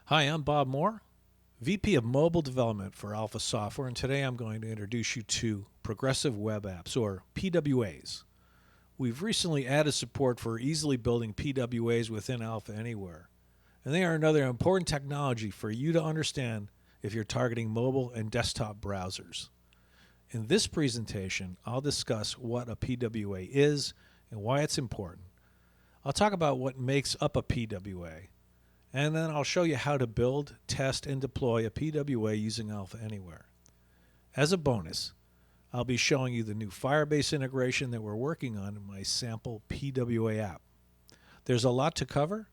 Hi, I'm Bob Moore, VP of Mobile Development for Alpha Software, and today I'm going to introduce you to Progressive Web Apps, or PWAs. We've recently added support for easily building PWAs within Alpha Anywhere, and they are another important technology for you to understand if you're targeting mobile and desktop browsers. In this presentation, I'll discuss what a PWA is and why it's important. I'll talk about what makes up a PWA, and then I'll show you how to build, test, and deploy a PWA using Alpha Anywhere. As a bonus, I'll be showing you the new Firebase integration that we're working on in my sample PWA app. There's a lot to cover,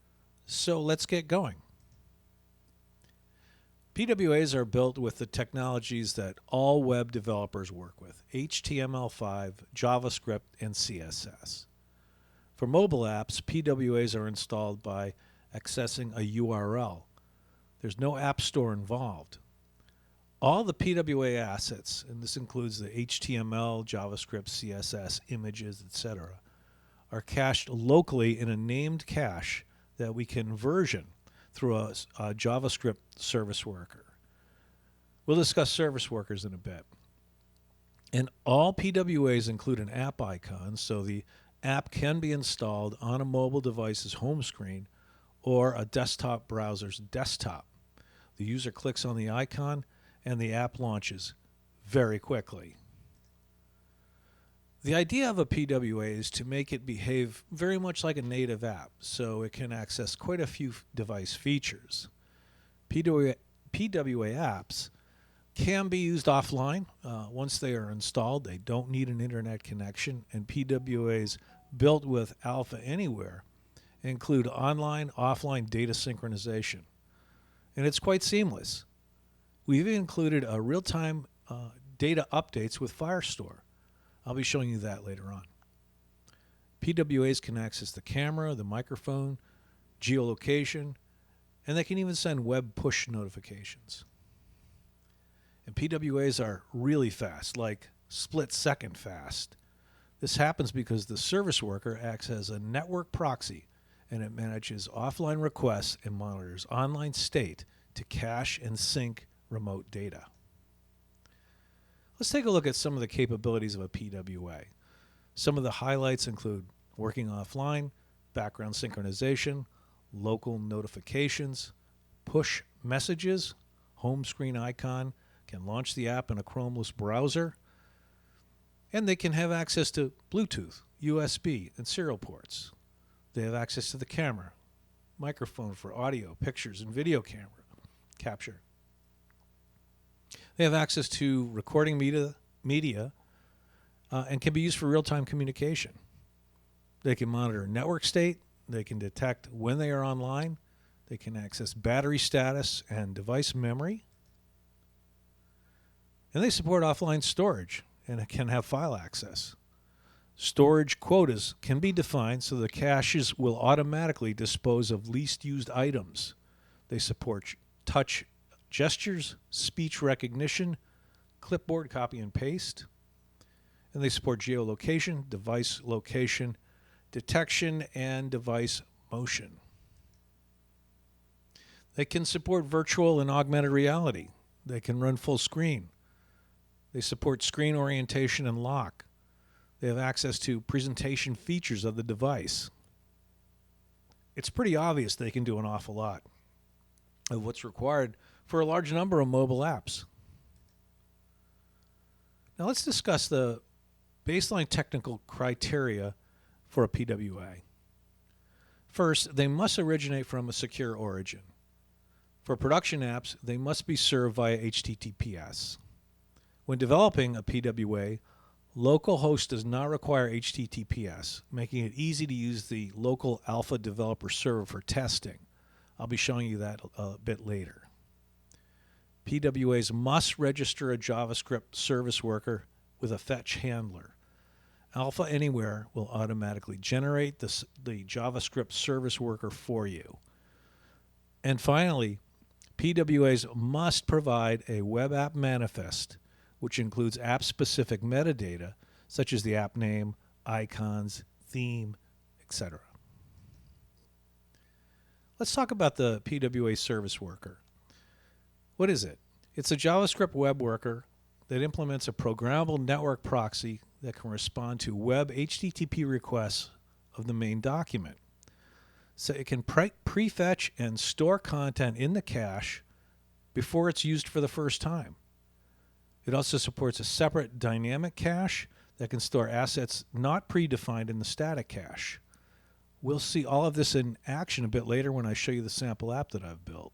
so let's get going. PWAs are built with the technologies that all web developers work with: HTML5, JavaScript, and CSS. For mobile apps, PWAs are installed by accessing a URL. There's no app store involved. All the PWA assets, and this includes the HTML, JavaScript, CSS, images, etc., are cached locally in a named cache that we can version through a JavaScript service worker. We'll discuss service workers in a bit. And all PWAs include an app icon, so the app can be installed on a mobile device's home screen or a desktop browser's desktop. The user clicks on the icon and the app launches very quickly. The idea of a PWA is to make it behave very much like a native app, so it can access quite a few device features. PWA apps can be used offline. Once they are installed, they don't need an internet connection, and PWAs built with Alpha Anywhere include online, offline data synchronization. And it's quite seamless. We've included a real-time data updates with Firestore. I'll be showing you that later on. PWAs can access the camera, the microphone, geolocation, and they can even send web push notifications. And PWAs are really fast, like split-second fast. This happens because the service worker acts as a network proxy, and it manages offline requests and monitors online state to cache and sync remote data. Let's take a look at some of the capabilities of a PWA. Some of the highlights include working offline, background synchronization, local notifications, push messages, home screen icon, can launch the app in a Chromeless browser, and they can have access to Bluetooth, USB, and serial ports. They have access to the camera, microphone for audio, pictures, and video camera capture. They have access to recording media and can be used for real-time communication. They can monitor network state. They can detect when they are online. They can access battery status and device memory. And they support offline storage and can have file access. Storage quotas can be defined so the caches will automatically dispose of least used items. They support touch gestures, speech recognition, clipboard copy and paste, and they support geolocation, device location, detection, and device motion. They can support virtual and augmented reality. They can run full screen. They support screen orientation and lock. They have access to presentation features of the device. It's pretty obvious they can do an awful lot of what's required for a large number of mobile apps. Now let's discuss the baseline technical criteria for a PWA. First, they must originate from a secure origin. For production apps, they must be served via HTTPS. When developing a PWA, localhost does not require HTTPS, making it easy to use the local Alpha developer server for testing. I'll be showing you that a bit later. PWAs must register a JavaScript service worker with a fetch handler. Alpha Anywhere will automatically generate the JavaScript service worker for you. And finally, PWAs must provide a web app manifest, which includes app-specific metadata, such as the app name, icons, theme, etc. Let's talk about the PWA Service Worker. What is it? It's a JavaScript web worker that implements a programmable network proxy that can respond to web HTTP requests of the main document. So it can prefetch and store content in the cache before it's used for the first time. It also supports a separate dynamic cache that can store assets not predefined in the static cache. We'll see all of this in action a bit later when I show you the sample app that I've built.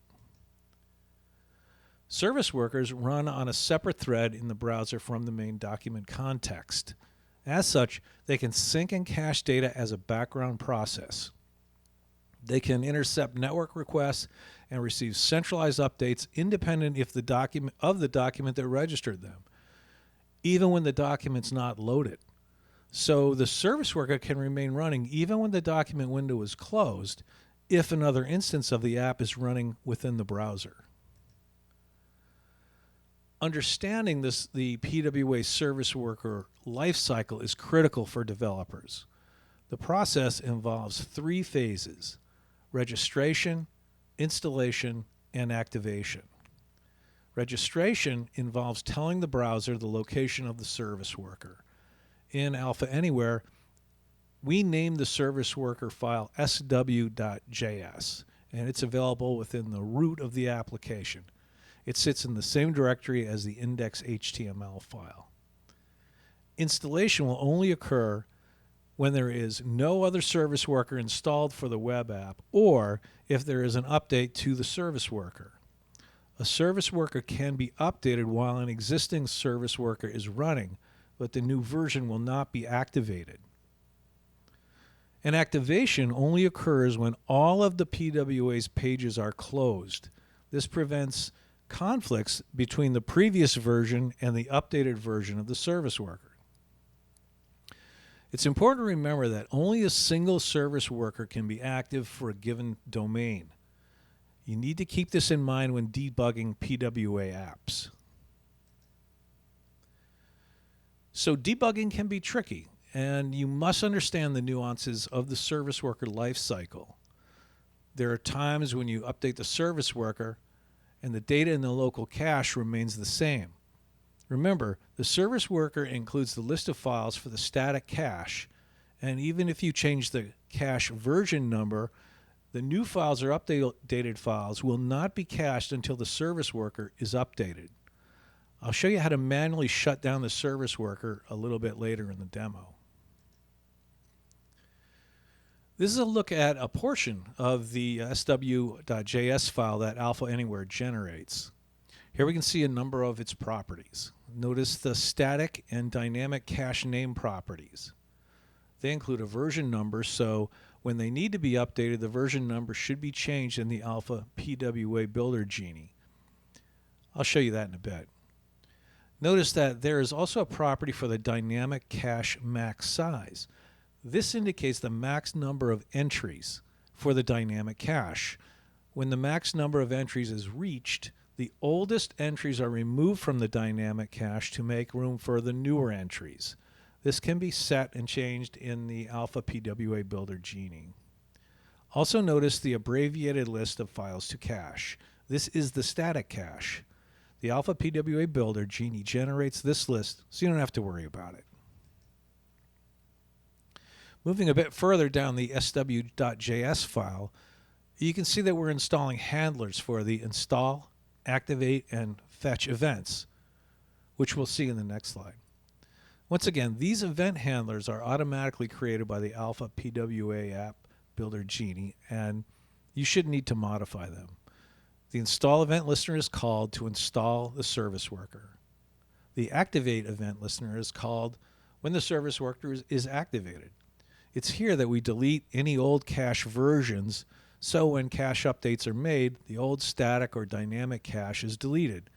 Service workers run on a separate thread in the browser from the main document context. As such, they can sync and cache data as a background process. They can intercept network requests and receive centralized updates independent of the document that registered them, even when the document's not loaded. So the service worker can remain running even when the document window is closed if another instance of the app is running within the browser. Understanding the PWA Service Worker lifecycle is critical for developers. The process involves 3 phases: registration, installation, and activation. Registration involves telling the browser the location of the service worker. In Alpha Anywhere, we named the service worker file sw.js, and it's available within the root of the application. It sits in the same directory as the index.html file. Installation will only occur when there is no other service worker installed for the web app, or if there is an update to the service worker. A service worker can be updated while an existing service worker is running, but the new version will not be activated. An activation only occurs when all of the PWA's pages are closed. This prevents conflicts between the previous version and the updated version of the service worker. It's important to remember that only a single service worker can be active for a given domain. You need to keep this in mind when debugging PWA apps. So debugging can be tricky, and you must understand the nuances of the service worker lifecycle. There are times when you update the service worker and the data in the local cache remains the same. Remember, the service worker includes the list of files for the static cache, and even if you change the cache version number, the new files or updated files will not be cached until the service worker is updated. I'll show you how to manually shut down the service worker a little bit later in the demo. This is a look at a portion of the sw.js file that Alpha Anywhere generates. Here we can see a number of its properties. Notice the static and dynamic cache name properties. They include a version number, so when they need to be updated, the version number should be changed in the Alpha PWA Builder Genie. I'll show you that in a bit. Notice that there is also a property for the dynamic cache max size. This indicates the max number of entries for the dynamic cache. When the max number of entries is reached, the oldest entries are removed from the dynamic cache to make room for the newer entries. This can be set and changed in the Alpha PWA Builder Genie. Also notice the abbreviated list of files to cache. This is the static cache. The Alpha PWA Builder Genie generates this list, so you don't have to worry about it. Moving a bit further down the sw.js file, you can see that we're installing handlers for the install, activate, and fetch events, which we'll see in the next slide. Once again, these event handlers are automatically created by the Alpha PWA App Builder Genie, and you shouldn't need to modify them. The install event listener is called to install the service worker. The activate event listener is called when the service worker is activated. It's here that we delete any old cache versions, so when cache updates are made, the old static or dynamic cache is deleted.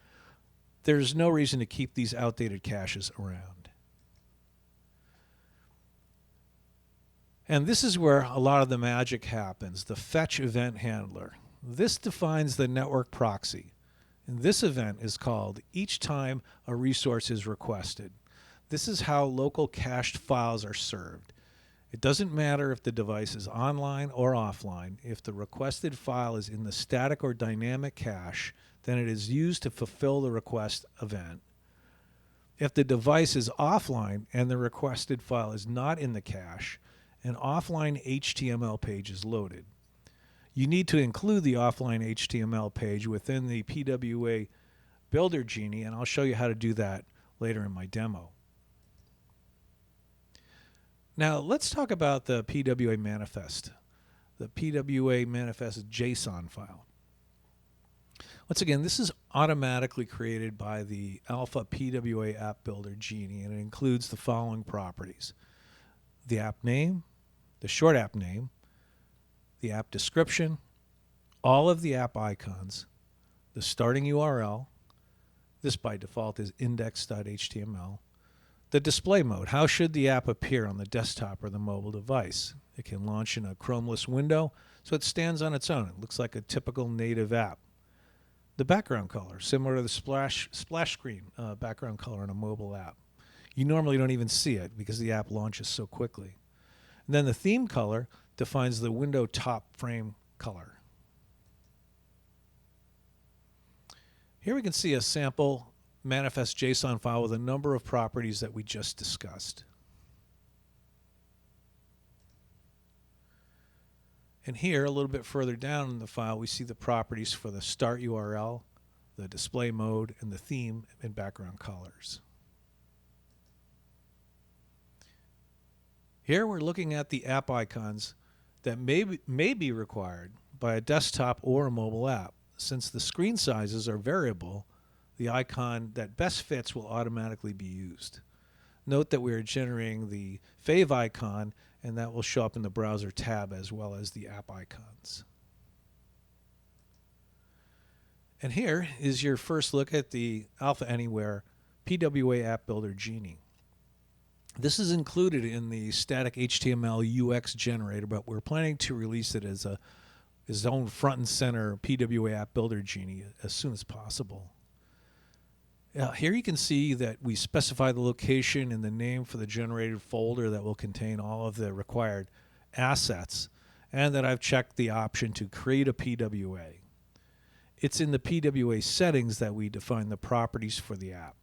There's no reason to keep these outdated caches around. And this is where a lot of the magic happens, the fetch event handler. This defines the network proxy. And this event is called each time a resource is requested. This is how local cached files are served. It doesn't matter if the device is online or offline. If the requested file is in the static or dynamic cache, then it is used to fulfill the request event. If the device is offline and the requested file is not in the cache, an offline HTML page is loaded. You need to include the offline HTML page within the PWA Builder Genie, and I'll show you how to do that later in my demo. Now let's talk about the PWA manifest, the PWA manifest JSON file. Once again, this is automatically created by the Alpha PWA App Builder Genie, and it includes the following properties: the app name, the short app name, the app description, all of the app icons, the starting URL, this by default is index.html, the display mode, how should the app appear on the desktop or the mobile device. It can launch in a Chromeless window, so it stands on its own. It looks like a typical native app. The background color, similar to the splash screen background color on a mobile app. You normally don't even see it because the app launches so quickly. And then the theme color defines the window top frame color. Here we can see a sample manifest JSON file with a number of properties that we just discussed. And here, a little bit further down in the file, we see the properties for the start URL, the display mode, and the theme and background colors. Here we're looking at the app icons that may be required by a desktop or a mobile app. Since the screen sizes are variable, the icon that best fits will automatically be used. Note that we are generating the fave icon, and that will show up in the browser tab as well as the app icons. And here is your first look at the Alpha Anywhere PWA App Builder Genie. This is included in the static HTML UX generator, but we're planning to release it as its own front and center PWA App Builder Genie as soon as possible. Here you can see that we specify the location and the name for the generated folder that will contain all of the required assets, and that I've checked the option to create a PWA. It's in the PWA settings that we define the properties for the app.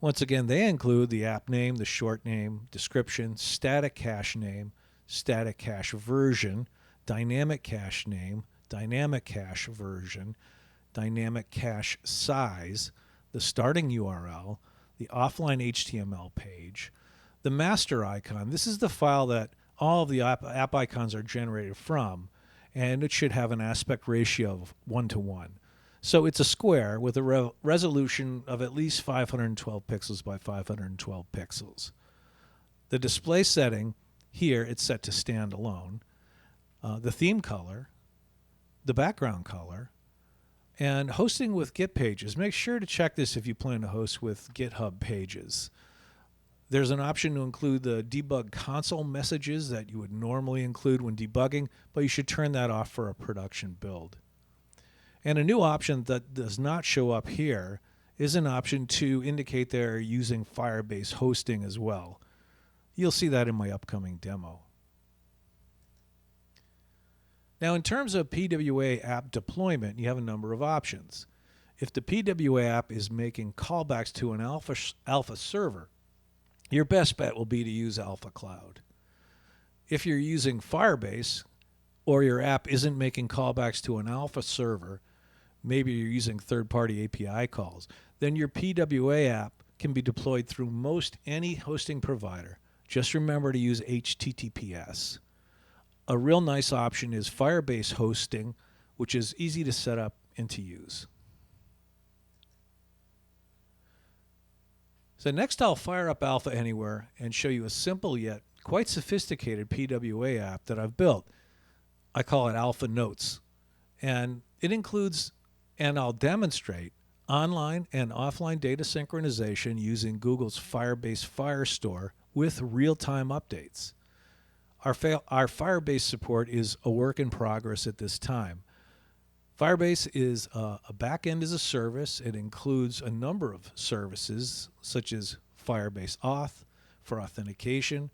Once again, they include the app name, the short name, description, static cache name, static cache version, dynamic cache name, dynamic cache version, dynamic cache size, the starting URL, the offline HTML page, the master icon. This is the file that all of the app icons are generated from, and it should have an aspect ratio of 1:1. So it's a square with a resolution of at least 512 pixels by 512 pixels. The display setting, here it's set to stand alone, the theme color, the background color, and hosting with Git pages. Make sure to check this if you plan to host with GitHub pages. There's an option to include the debug console messages that you would normally include when debugging, but you should turn that off for a production build. And a new option that does not show up here is an option to indicate they're using Firebase hosting as well. You'll see that in my upcoming demo. Now, in terms of PWA app deployment, you have a number of options. If the PWA app is making callbacks to an Alpha server, your best bet will be to use Alpha Cloud. If you're using Firebase, or your app isn't making callbacks to an Alpha server, maybe you're using third-party API calls, then your PWA app can be deployed through most any hosting provider. Just remember to use HTTPS. A real nice option is Firebase hosting, which is easy to set up and to use. So next I'll fire up Alpha Anywhere and show you a simple yet quite sophisticated PWA app that I've built. I call it Alpha Notes. And it includes, and I'll demonstrate, online and offline data synchronization using Google's Firebase Firestore with real-time updates. Our Firebase support is a work in progress at this time. Firebase is a backend as a service. It includes a number of services such as Firebase Auth for authentication,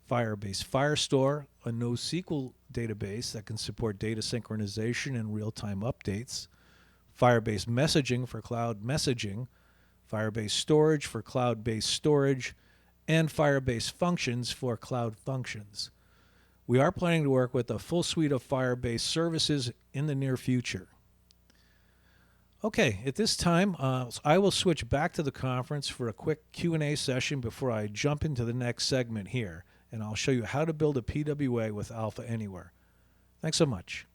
Firebase Firestore, a NoSQL database that can support data synchronization and real-time updates. Firebase Messaging for cloud messaging. Firebase Storage for cloud-based storage. And Firebase Functions for cloud functions. We are planning to work with a full suite of Firebase services in the near future. Okay, at this time, I will switch back to the conference for a quick Q&A session before I jump into the next segment here, and I'll show you how to build a PWA with Alpha Anywhere. Thanks so much.